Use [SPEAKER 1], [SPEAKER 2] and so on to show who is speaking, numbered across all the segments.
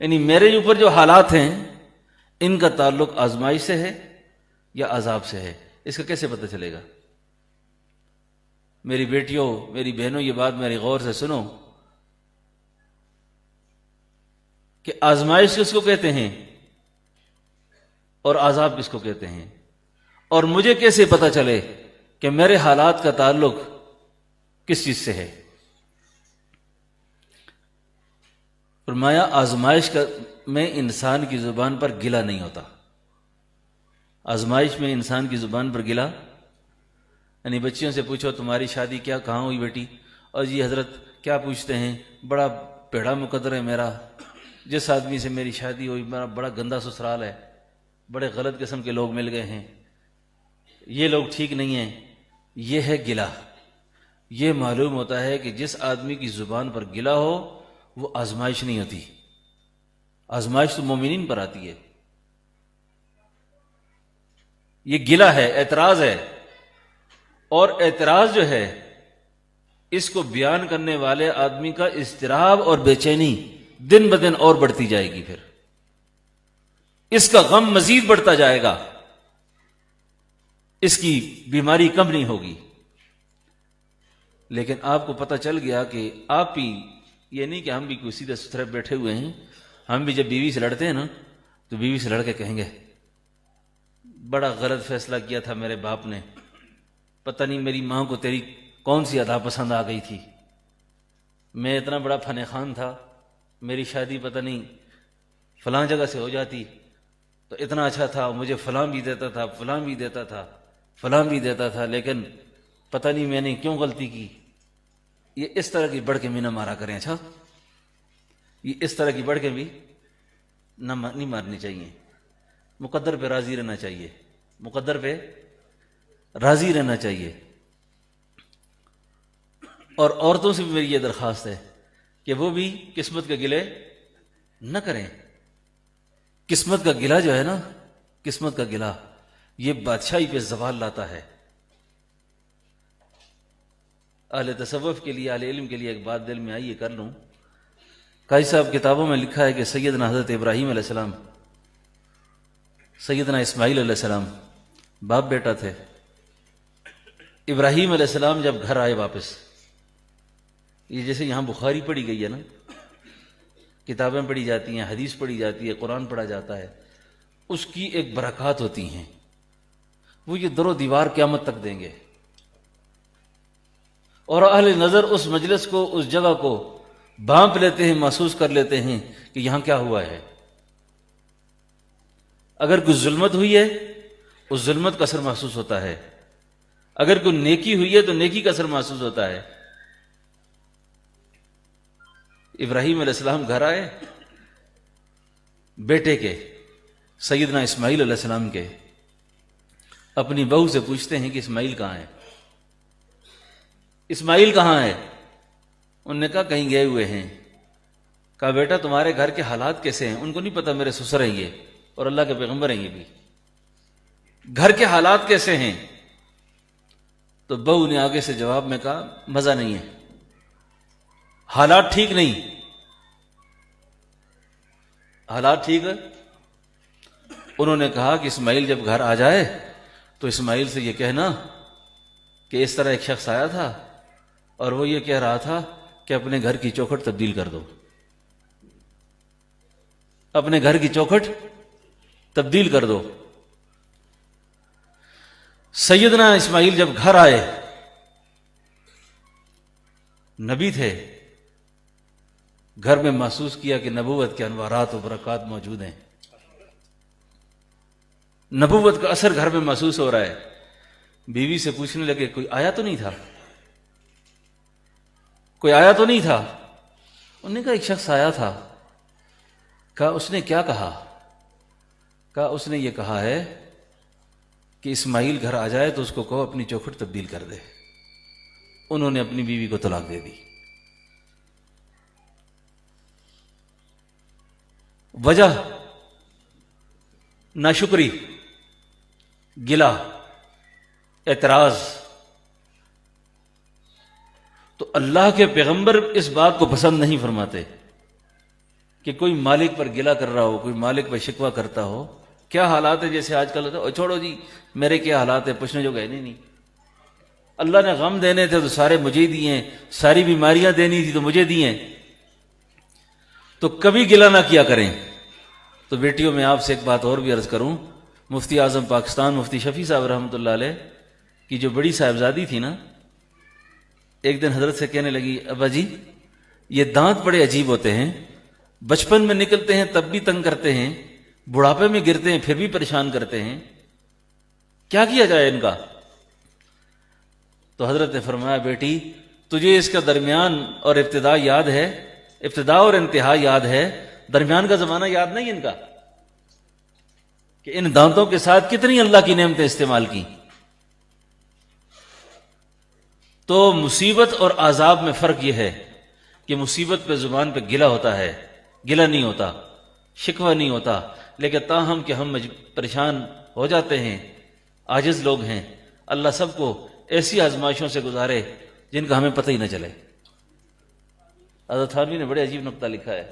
[SPEAKER 1] یعنی میرے اوپر جو حالات ہیں ان کا تعلق آزمائش سے ہے یا عذاب سے ہے، اس کا کیسے پتہ چلے گا؟ میری بیٹیوں، میری بہنوں، یہ بات میری غور سے سنو کہ آزمائش کس کو کہتے ہیں اور عذاب کس کو کہتے ہیں، اور مجھے کیسے پتہ چلے کہ میرے حالات کا تعلق کس چیز سے ہے؟ فرمایا آزمائش میں انسان کی زبان پر گلہ نہیں ہوتا. آزمائش میں انسان کی زبان پر گلہ، یعنی بچیوں سے پوچھو تمہاری شادی کہاں ہوئی بیٹی، اور جی حضرت کیا پوچھتے ہیں، بڑا پیڑا مقدر ہے میرا، جس آدمی سے میری شادی ہوئی میرا بڑا گندا سسرال ہے، بڑے غلط قسم کے لوگ مل گئے ہیں، یہ لوگ ٹھیک نہیں ہیں. یہ ہے گلہ. یہ معلوم ہوتا ہے کہ جس آدمی کی زبان پر گلہ ہو وہ آزمائش نہیں ہوتی. آزمائش تو مومنین پر آتی ہے. یہ گلہ ہے، اعتراض ہے، اور اعتراض جو ہے اس کو بیان کرنے والے آدمی کا اضطراب اور بے چینی دن بدن اور بڑھتی جائے گی، پھر اس کا غم مزید بڑھتا جائے گا، اس کی بیماری کم نہیں ہوگی. لیکن آپ کو پتہ چل گیا کہ آپ ہی، یہ نہیں کہ ہم بھی کوئی سیدھے ستھرے بیٹھے ہوئے ہیں، ہم بھی جب بیوی سے لڑتے ہیں نا تو بیوی سے لڑ کے کہیں گے بڑا غلط فیصلہ کیا تھا میرے باپ نے، پتہ نہیں میری ماں کو تیری کون سی ادا پسند آ گئی تھی، میں اتنا بڑا فن خان تھا، میری شادی پتہ نہیں فلاں جگہ سے ہو جاتی تو اتنا اچھا تھا، مجھے فلاں بھی دیتا تھا، فلاں بھی دیتا تھا، فلاں بھی دیتا تھا، لیکن پتہ نہیں میں نے کیوں غلطی کی. یہ اس طرح کی بڑھ کے بھی نہ مارا کریں. اچھا، یہ اس طرح کی بڑھ کے بھی نہیں مارنی چاہیے. مقدر پہ راضی رہنا چاہیے، مقدر پہ راضی رہنا چاہیے. اور عورتوں سے بھی میری یہ درخواست ہے کہ وہ بھی قسمت کے گلے نہ کریں. قسمت کا گلہ جو ہے نا، قسمت کا گلہ یہ بادشاہی پہ زوال لاتا ہے. اہل تصوف کے لیے، اہل علم کے لیے ایک بات دل میں آئی، یہ کر لوں. قاضی صاحب کتابوں میں لکھا ہے کہ سیدنا حضرت ابراہیم علیہ السلام، سیدنا اسماعیل علیہ السلام باپ بیٹا تھے. ابراہیم علیہ السلام جب گھر آئے واپس، یہ جیسے یہاں بخاری پڑھی گئی ہے نا، کتابیں پڑھی جاتی ہیں، حدیث پڑھی جاتی ہے، قرآن پڑھا جاتا ہے، اس کی ایک برکات ہوتی ہیں. وہ یہ در و دیوار قیامت تک دیں گے، اور اہل نظر اس مجلس کو، اس جگہ کو بھانپ لیتے ہیں، محسوس کر لیتے ہیں کہ یہاں کیا ہوا ہے. اگر کوئی ظلمت ہوئی ہے اس ظلمت کا اثر محسوس ہوتا ہے، اگر کوئی نیکی ہوئی ہے تو نیکی کا اثر محسوس ہوتا ہے. ابراہیم علیہ السلام گھر آئے بیٹے کے، سیدنا اسماعیل علیہ السلام کے، اپنی بہو سے پوچھتے ہیں کہ اسماعیل کہاں ہے، اسماعیل کہاں ہے؟ انہوں نے کہا کہیں گئے ہوئے ہیں. کہا بیٹا تمہارے گھر کے حالات کیسے ہیں؟ ان کو نہیں پتا میرے سسر ہیں یہ اور اللہ کے پیغمبر ہیں یہ بھی، گھر کے حالات کیسے ہیں؟ تو بہو نے آگے سے جواب میں کہا مزہ نہیں ہے، حالات ٹھیک نہیں، حالات ٹھیک ہے. انہوں نے کہا کہ اسماعیل جب گھر آ جائے تو اسماعیل سے یہ کہنا کہ اس طرح ایک شخص آیا تھا اور وہ یہ کہہ رہا تھا کہ اپنے گھر کی چوکھٹ تبدیل کر دو، اپنے گھر کی چوکھٹ تبدیل کر دو. سیدنا اسماعیل جب گھر آئے، نبی تھے، گھر میں محسوس کیا کہ نبوت کے انوارات و برکات موجود ہیں، نبوت کا اثر گھر میں محسوس ہو رہا ہے. بیوی سے پوچھنے لگے کوئی آیا تو نہیں تھا، کوئی آیا تو نہیں تھا؟ انہوں نے کہا ایک شخص آیا تھا. کہا اس نے کیا کہا؟ کہا اس نے یہ کہا ہے کہ اسماعیل گھر آ جائے تو اس کو کہو اپنی چوکھٹ تبدیل کر دے. انہوں نے اپنی بیوی کو طلاق دے دی. وجہ ناشکری، گلہ، اعتراض. تو اللہ کے پیغمبر اس بات کو پسند نہیں فرماتے کہ کوئی مالک پر گلہ کر رہا ہو، کوئی مالک پر شکوہ کرتا ہو. کیا حالات ہے جیسے آج کل ہوتا ہے، چھوڑو جی میرے کیا حالات ہے، پوچھنے جو گئے نہیں. اللہ نے غم دینے تھے تو سارے مجھے ہی دیے ہیں، ساری بیماریاں دینی تھی تو مجھے دی ہیں. تو کبھی گلہ نہ کیا کریں. تو بیٹیوں میں آپ سے ایک بات اور بھی عرض کروں، مفتی اعظم پاکستان مفتی شفیع صاحب رحمۃ اللہ علیہ کی جو بڑی صاحبزادی تھی نا، ایک دن حضرت سے کہنے لگی، ابا جی یہ دانت بڑے عجیب ہوتے ہیں، بچپن میں نکلتے ہیں تب بھی تنگ کرتے ہیں، بڑھاپے میں گرتے ہیں پھر بھی پریشان کرتے ہیں، کیا کیا جائے ان کا؟ تو حضرت نے فرمایا، بیٹی تجھے اس کا درمیان اور ابتدا یاد ہے، ابتدا اور انتہا یاد ہے، درمیان کا زمانہ یاد نہیں ان کا کہ ان دانتوں کے ساتھ کتنی اللہ کی نعمتیں استعمال کی. تو مصیبت اور عذاب میں فرق یہ ہے کہ مصیبت پہ زبان پہ گلہ ہوتا ہے، گلہ نہیں ہوتا، شکوہ نہیں ہوتا، لیکن تاہم کہ ہم پریشان ہو جاتے ہیں، عاجز لوگ ہیں. اللہ سب کو ایسی آزمائشوں سے گزارے جن کا ہمیں پتہ ہی نہ چلے. حضرت تھانوی نے بڑے عجیب نقطہ لکھا ہے،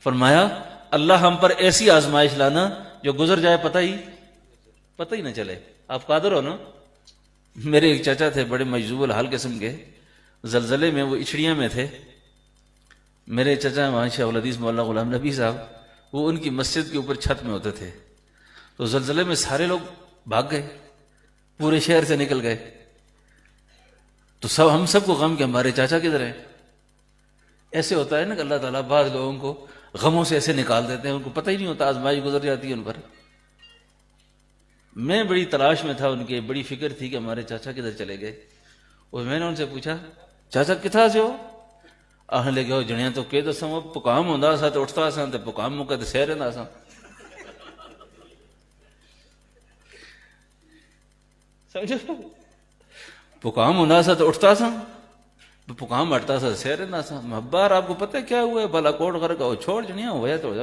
[SPEAKER 1] فرمایا اللہ ہم پر ایسی آزمائش لانا جو گزر جائے پتہ ہی نہ چلے. آپ قادر ہو نا. میرے ایک چچا تھے بڑے مجذوب الحال قسم کے، زلزلے میں وہ اچھڑیاں میں تھے. میرے چچا ماشاء اللہ الحدیث مولانا غلام نبی صاحب، وہ ان کی مسجد کے اوپر چھت میں ہوتے تھے. تو زلزلے میں سارے لوگ بھاگ گئے، پورے شہر سے نکل گئے. تو ہم سب کو غم کہ ہمارے چاچا کدھر ہیں. ایسے ہوتا ہے نا کہ اللہ تعالیٰ بعض لوگوں کو غموں سے ایسے نکال دیتے ہیں، ان کو پتہ ہی نہیں ہوتا، آزمائش گزر جاتی ہے ان پر. میں بڑی تلاش میں تھا، ان کے بڑی فکر تھی کہ ہمارے چاچا کدھر چلے گئے. اور میں نے ان سے پوچھا، چاچا کتھا سے ہو؟ آہنے لگے، ہو جڑیاں تو کہہ دساں وہ پکام ہوندا سا تے اٹھتا سا تے پکام مکا تے سہ رہندا سا. سمجھو، پکام ہوندا سا تے اٹھتا سا، پکام ہٹتا سا سہ رہندا سا. محبار آپ کو پتہ ہے کیا ہوا ہے؟ بالا کوٹ کر کے چھوڑ جڑیاں ہوا تو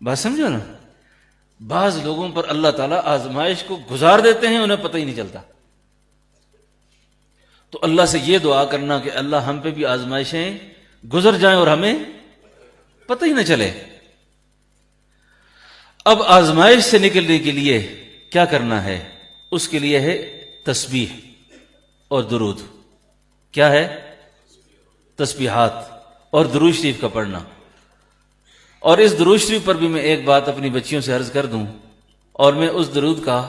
[SPEAKER 1] بات سمجھو نا. بعض لوگوں پر اللہ تعالیٰ آزمائش کو گزار دیتے ہیں، انہیں پتہ ہی نہیں چلتا. تو اللہ سے یہ دعا کرنا کہ اللہ ہم پہ بھی آزمائشیں گزر جائیں اور ہمیں پتہ ہی نہ چلے. اب آزمائش سے نکلنے کے لیے کیا کرنا ہے؟ اس کے لیے ہے تسبیح اور درود. کیا ہے؟ تسبیحات اور درود شریف کا پڑھنا. اور اس درود شریف پر بھی میں ایک بات اپنی بچیوں سے عرض کر دوں، اور میں اس درود کا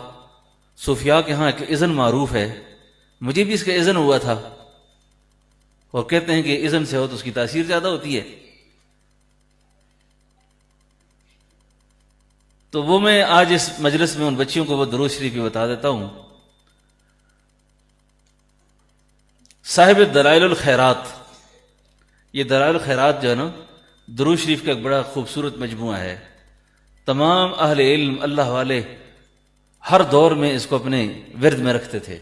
[SPEAKER 1] صوفیاء کے ہاں ایک اذن معروف ہے، مجھے بھی اس کا اذن ہوا تھا، اور کہتے ہیں کہ اذن سے ہو تو اس کی تاثیر زیادہ ہوتی ہے. تو وہ میں آج اس مجلس میں ان بچیوں کو وہ درود شریف بھی بتا دیتا ہوں. صاحب دلائل الخیرات، یہ دلائل الخیرات جو ہے نا، درود شریف کا ایک بڑا خوبصورت مجموعہ ہے. تمام اہل علم اللہ والے ہر دور میں اس کو اپنے ورد میں رکھتے تھے.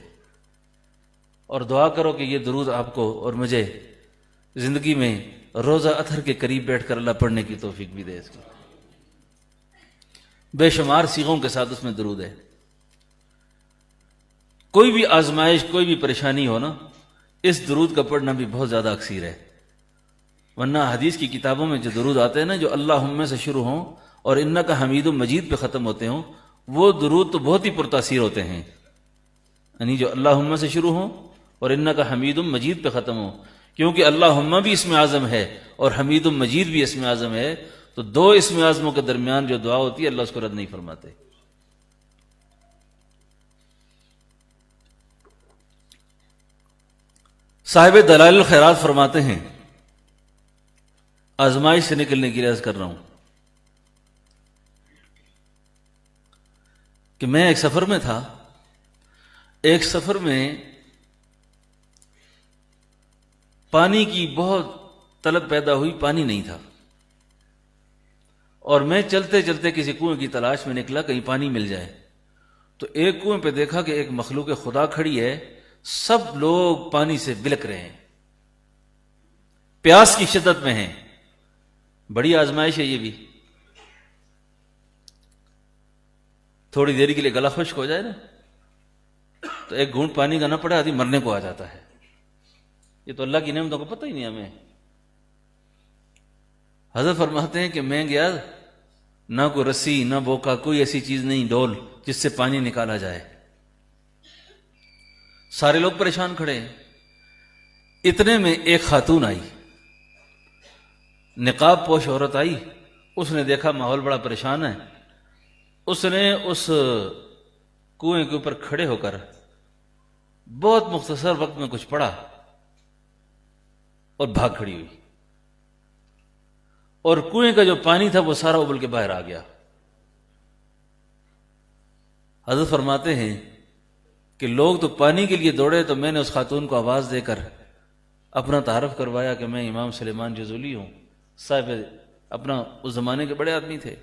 [SPEAKER 1] اور دعا کرو کہ یہ درود آپ کو اور مجھے زندگی میں روزہ اطہر کے قریب بیٹھ کر اللہ پڑھنے کی توفیق بھی دے. اس کی بے شمار صیغوں کے ساتھ اس میں درود ہے. کوئی بھی آزمائش، کوئی بھی پریشانی ہو نا، اس درود کا پڑھنا بھی بہت زیادہ اکثیر ہے. ورنہ حدیث کی کتابوں میں جو درود آتے ہیں نا، جو اللہم سے شروع ہوں اور انکا حمید مجید پہ ختم ہوتے ہوں، وہ درود تو بہت ہی پرتاثیر ہوتے ہیں. یعنی جو اللہم سے شروع ہوں اور انکا حمید مجید پہ ختم ہوں، کیونکہ اللہم بھی اسم اعظم ہے اور حمید مجید بھی اسم اعظم ہے. تو دو اسم اعظموں کے درمیان جو دعا ہوتی ہے اللہ اس کو رد نہیں فرماتے. صاحب دلائل الخیرات فرماتے ہیں، آزمائش سے نکلنے کی عرض کر رہا ہوں کہ میں ایک سفر میں تھا. ایک سفر میں پانی کی بہت طلب پیدا ہوئی، پانی نہیں تھا، اور میں چلتے چلتے کسی کنویں کی تلاش میں نکلا کہیں پانی مل جائے. تو ایک کنویں پہ دیکھا کہ ایک مخلوق خدا کھڑی ہے، سب لوگ پانی سے بلک رہے ہیں، پیاس کی شدت میں ہیں. بڑی آزمائش ہے یہ بھی. تھوڑی دیر کے لیے گلا خشک ہو جائے نا تو ایک گھونٹ پانی کا نہ پڑے آدمی مرنے کو آ جاتا ہے. یہ تو اللہ کی نعمتوں کو پتہ ہی نہیں ہمیں. حضرت فرماتے ہیں کہ میں گیا، نہ کوئی رسی نہ بوکا، کوئی ایسی چیز نہیں، ڈول جس سے پانی نکالا جائے. سارے لوگ پریشان کھڑے ہیں. اتنے میں ایک خاتون آئی، نقاب پوش عورت آئی. اس نے دیکھا ماحول بڑا پریشان ہے، اس نے اس کنویں کے اوپر کھڑے ہو کر بہت مختصر وقت میں کچھ پڑھا اور بھاگ کھڑی ہوئی، اور کنویں کا جو پانی تھا وہ سارا ابل کے باہر آ گیا. حضرت فرماتے ہیں کہ لوگ تو پانی کے لیے دوڑے، تو میں نے اس خاتون کو آواز دے کر اپنا تعارف کروایا کہ میں امام سلیمان جزولی ہوں. صاحب اپنا اس زمانے کے بڑے آدمی تھے.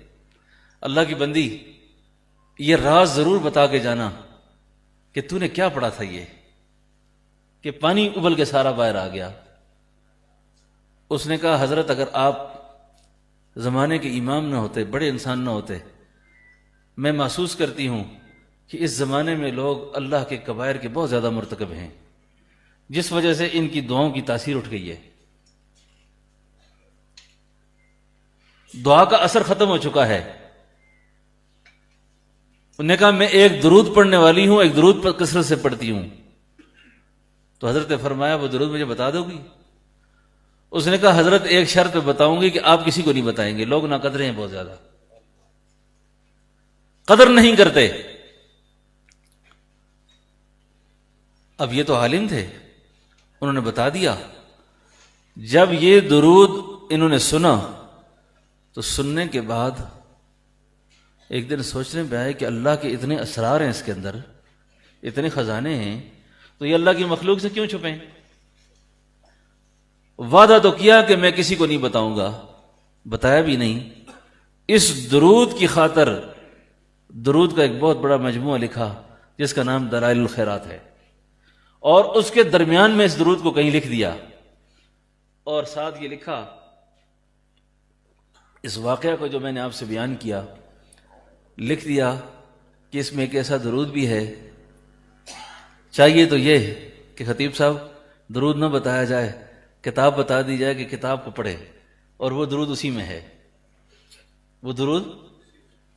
[SPEAKER 1] اللہ کی بندی، یہ راز ضرور بتا کے جانا کہ تو نے کیا پڑھا تھا یہ کہ پانی ابل کے سارا باہر آ گیا. اس نے کہا حضرت اگر آپ زمانے کے امام نہ ہوتے، بڑے انسان نہ ہوتے، میں محسوس کرتی ہوں کہ اس زمانے میں لوگ اللہ کے کبائر کے بہت زیادہ مرتکب ہیں، جس وجہ سے ان کی دعاؤں کی تاثیر اٹھ گئی ہے، دعا کا اثر ختم ہو چکا ہے. انہوں نے کہا میں ایک درود پڑھنے والی ہوں، ایک درود پر کثرت سے پڑھتی ہوں. تو حضرت نے فرمایا وہ درود مجھے بتا دو گی؟ اس نے کہا حضرت ایک شرط پہ بتاؤں گی کہ آپ کسی کو نہیں بتائیں گے، لوگ ناقدرے ہیں بہت زیادہ، قدر نہیں کرتے. اب یہ تو عالم تھے، انہوں نے بتا دیا. جب یہ درود انہوں نے سنا تو سننے کے بعد ایک دن سوچنے پہ آئے کہ اللہ کے اتنے اسرار ہیں اس کے اندر، اتنے خزانے ہیں، تو یہ اللہ کی مخلوق سے کیوں چھپیں؟ وعدہ تو کیا کہ میں کسی کو نہیں بتاؤں گا، بتایا بھی نہیں. اس درود کی خاطر درود کا ایک بہت بڑا مجموعہ لکھا جس کا نام دلائل الخیرات ہے، اور اس کے درمیان میں اس درود کو کہیں لکھ دیا، اور ساتھ یہ لکھا اس واقعہ کو جو میں نے آپ سے بیان کیا، لکھ دیا کہ اس میں ایک ایسا درود بھی ہے. چاہیے تو یہ کہ خطیب صاحب درود نہ بتایا جائے، کتاب بتا دی جائے کہ کتاب کو پڑھے، اور وہ درود اسی میں ہے، وہ درود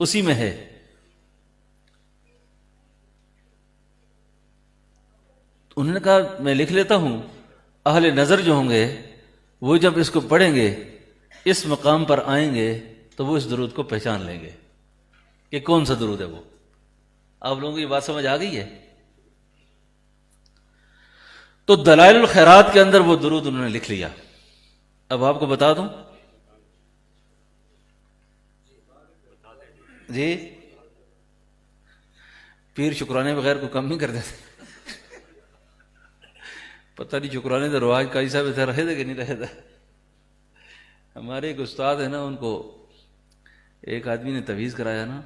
[SPEAKER 1] اسی میں ہے. انہوں نے کہا میں لکھ لیتا ہوں، اہل نظر جو ہوں گے وہ جب اس کو پڑھیں گے، اس مقام پر آئیں گے تو وہ اس درود کو پہچان لیں گے کہ کون سا درود ہے وہ. آپ لوگوں کو یہ بات سمجھ آ گئی ہے؟ تو دلائل الخیرات کے اندر وہ درود انہوں نے لکھ لیا. اب آپ کو بتا دوں جی، پیر شکرانے بغیر کو کم نہیں کر دیتے. پتہ نہیں شکرانے تو رواج قاضی صاحب ایسا رہے تھے کہ نہیں رہے تھے. ہمارے ایک استاد ہے نا، ان کو ایک آدمی نے تویز کرایا نا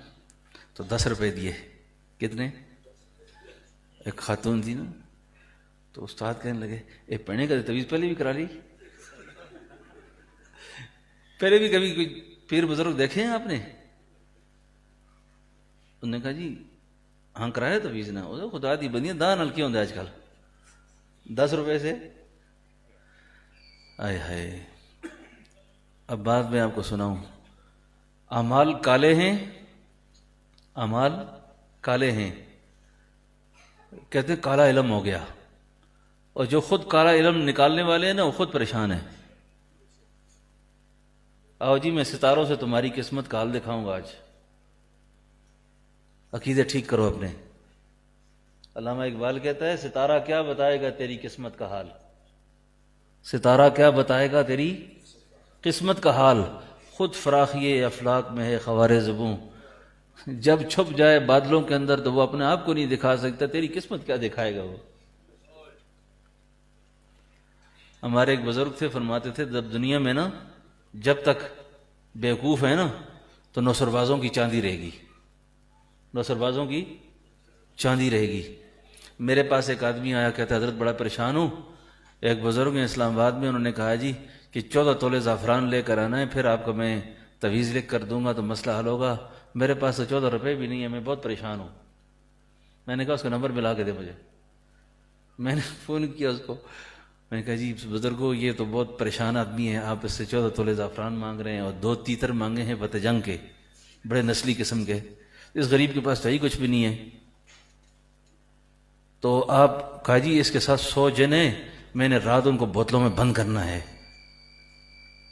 [SPEAKER 1] تو 10 روپے دیے. کتنے؟ ایک خاتون تھی نا، تو استاد کہنے لگے ایک پڑھنے کا تویز پہلے بھی کرا لی، پہلے بھی کبھی کوئی پیر بزرگ دیکھے ہیں آپ نے؟ انہوں نے کہا جی ہاں کرایا تویز نا. خدا دی بندیاں داں نال کیوں ہوندے آج کل 10 روپے سے؟ آئے ہائے. اب بات میں آپ کو سناؤں. اعمال کالے ہیں، اعمال کالے ہیں، کہتے ہیں کالا علم ہو گیا، اور جو خود کالا علم نکالنے والے ہیں نا وہ خود پریشان ہیں. آؤ جی میں ستاروں سے تمہاری قسمت کا حال دکھاؤں گا. آج عقیدے ٹھیک کرو اپنے. علامہ اقبال کہتا ہے ستارہ کیا بتائے گا تیری قسمت کا حال، ستارہ کیا بتائے گا تیری قسمت کا حال، خود فراخی افلاق میں ہے خوار زبوں، جب چھپ جائے بادلوں کے اندر تو وہ اپنے آپ کو نہیں دکھا سکتا، تیری قسمت کیا دکھائے گا وہ. ہمارے ایک بزرگ تھے، فرماتے تھے جب دنیا میں نا جب تک بیوقوف ہے نا تو نوسربازوں کی چاندی رہے گی، نوسربازوں کی چاندی رہے گی. میرے پاس ایک آدمی آیا، کہتا حضرت بڑا پریشان ہوں. ایک بزرگ ہیں اسلام آباد میں، انہوں نے کہا جی کہ 14 تولے زعفران لے کر آنا ہے، پھر آپ کو میں تویز لکھ کر دوں گا تو مسئلہ حل ہوگا. میرے پاس تو 14 روپے بھی نہیں ہے، میں بہت پریشان ہوں. میں نے کہا اس کا نمبر ملا کے دے مجھے. میں نے فون کیا اس کو، میں نے کہا جی بزرگوں یہ تو بہت پریشان آدمی ہے، آپ اس سے 14 تولے زعفران مانگ رہے ہیں اور 2 تیتر مانگے ہیں بت جنگ کے، بڑے نسلی قسم کے، اس غریب کے پاس تو ہی کچھ بھی نہیں ہے، تو آپ کہا جی اس کے ساتھ 100 جن ہیں، میں نے رات ان کو بوتلوں میں بند کرنا ہے،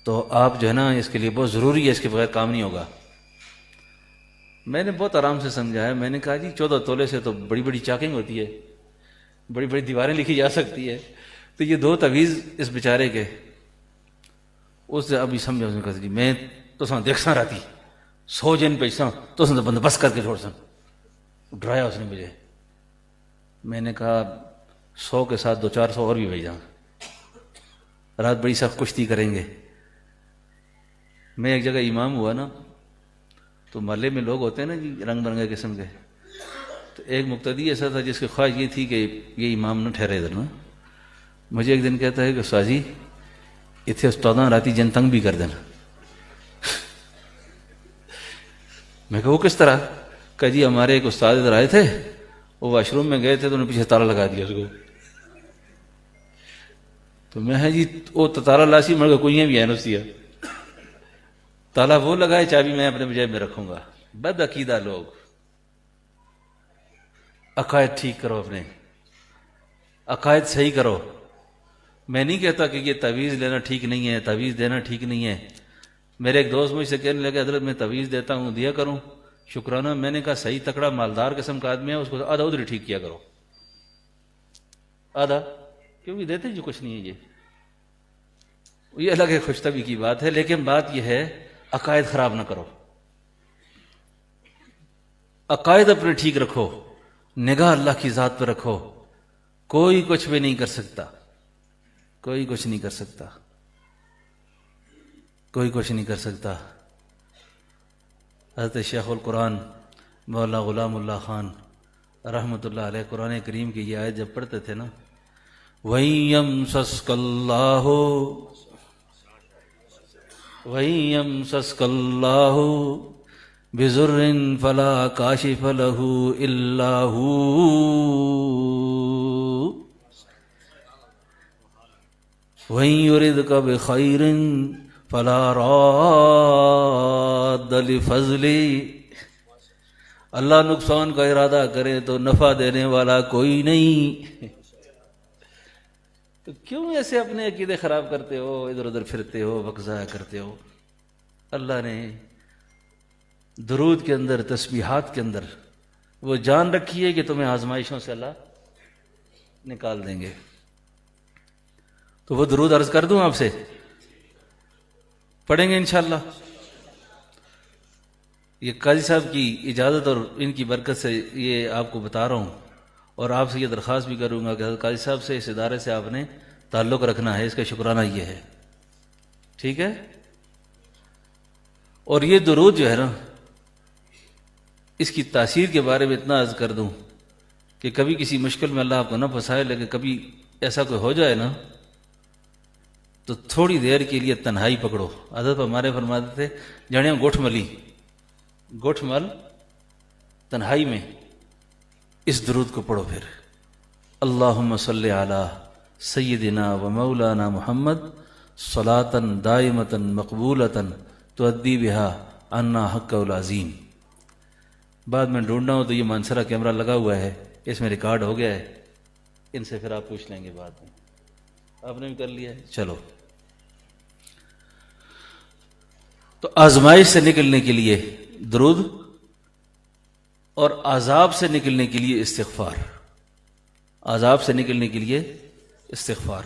[SPEAKER 1] تو آپ جو ہے نا اس کے لیے بہت ضروری ہے، اس کے بغیر کام نہیں ہوگا۔ میں نے بہت آرام سے سمجھایا، میں نے کہا جی 14 تولے سے تو بڑی بڑی چاکنگ ہوتی ہے، بڑی بڑی دیواریں لکھی جا سکتی ہے، تو یہ 2 تعویذ اس بیچارے کے، اس سے ابھی سمجھا، اس نے کہا جی میں تو سن دیکھ سا رہتی 100 جن پیسہ تو سن بندوبست کر کے چھوڑ سن، ڈرایا اس نے مجھے۔ میں نے کہا 100 کے ساتھ 200-400 اور بھی بھیجا، رات بڑی سخت کشتی کریں گے۔ میں ایک جگہ امام ہوا نا، تو محلے میں لوگ ہوتے ہیں نا جی رنگ برنگے قسم کے، تو ایک مقتدی ایسا تھا جس کی خواہش یہ تھی کہ یہ امام نہ ٹھہرے ادھر نا، مجھے ایک دن کہتا ہے کہ استاد جی اتنے استاداں راتی جن تنگ بھی کر دینا۔ میں کہا وہ کس طرح؟ کہ جی ہمارے ایک استاد ادھر آئے تھے، وہ واش روم میں گئے تھے تو انہوں نے پیچھے تالا لگا دیا اس کو، تو میں جی وہ تالا لاسی مڑ کے کوئی بھی ہے نا اس تالا وہ لگائے، چابی میں اپنے جیب میں رکھوں گا۔ بد عقیدہ لوگ، عقائد ٹھیک کرو، اپنے عقائد صحیح کرو۔ میں نہیں کہتا کہ یہ تعویذ لینا ٹھیک نہیں ہے، تعویذ دینا ٹھیک نہیں ہے۔ میرے ایک دوست مجھ سے کہنے لگے حضرت میں تعویذ دیتا ہوں، دیا کروں شکرانہ۔ میں نے کہا صحیح تکڑا مالدار قسم کا آدمی ہے، اس کو آدھا ادھر ٹھیک کیا کرو، آدھا، کیونکہ دیتے جو کچھ نہیں ہے یہ الگ ہے، خوش طبعی کی بات ہے، لیکن بات یہ ہے عقائد خراب نہ کرو، عقائد اپنے ٹھیک رکھو، نگاہ اللہ کی ذات پہ رکھو۔ کوئی کچھ بھی نہیں کر سکتا، کوئی کچھ نہیں کر سکتا، کوئی کچھ نہیں کر سکتا۔ حضرت شیخ القرآن مولانا غلام اللہ خان رحمۃ اللہ علیہ قرآن کریم کی یہ آیت جب پڑھتے تھے نا، وَإِن يَمْسَسْكَ اللَّهُ بِضُرٍّ فَلَا كَاشِفَ لَهُ إِلَّا هُوَ وَإِن يُرِدْكَ بِخَيْرٍ فَلَا رَادَّ لِفَضْلِهِ، اللہ نقصان کا ارادہ کرے تو نفع دینے والا کوئی نہیں۔ تو کیوں ایسے اپنے عقیدے خراب کرتے ہو، ادھر ادھر پھرتے ہو، وقت ضائع کرتے ہو؟ اللہ نے درود کے اندر، تسبیحات کے اندر وہ جان رکھی ہے کہ تمہیں آزمائشوں سے اللہ نکال دیں گے۔ تو وہ درود عرض کر دوں آپ سے، پڑھیں گے انشاءاللہ؟ یہ قاضی صاحب کی اجازت اور ان کی برکت سے یہ آپ کو بتا رہا ہوں، اور آپ سے یہ درخواست بھی کروں گا کہ حضرت قاضی صاحب سے اس ادارے سے آپ نے تعلق رکھنا ہے، اس کا شکرانہ یہ ہے، ٹھیک ہے؟ اور یہ درود جو ہے نا، اس کی تاثیر کے بارے میں اتنا عرض کر دوں کہ کبھی کسی مشکل میں اللہ آپ کو نہ پھنسائے، لیکن کبھی ایسا کوئی ہو جائے نا تو تھوڑی دیر کے لیے تنہائی پکڑو۔ حضرت ہمارے فرماتے تھے جڑیاں گوٹھ ملی، گوٹھ مل تنہائی میں اس درود کو پڑھو، پھر اللہم صلی علی سیدنا و مولانا محمد صلاۃً دائمۃً مقبولۃً تؤدی بہا عنا حق العظیم۔ بعد میں ڈھونڈنا ہو تو یہ مانسرا کیمرہ لگا ہوا ہے، اس میں ریکارڈ ہو گیا ہے، ان سے پھر آپ پوچھ لیں گے بعد میں۔ آپ نے بھی کر لیا ہے، چلو۔ تو آزمائش سے نکلنے کے لیے درود اور عذاب سے نکلنے کے لیے استغفار، عذاب سے نکلنے کے لیے استغفار۔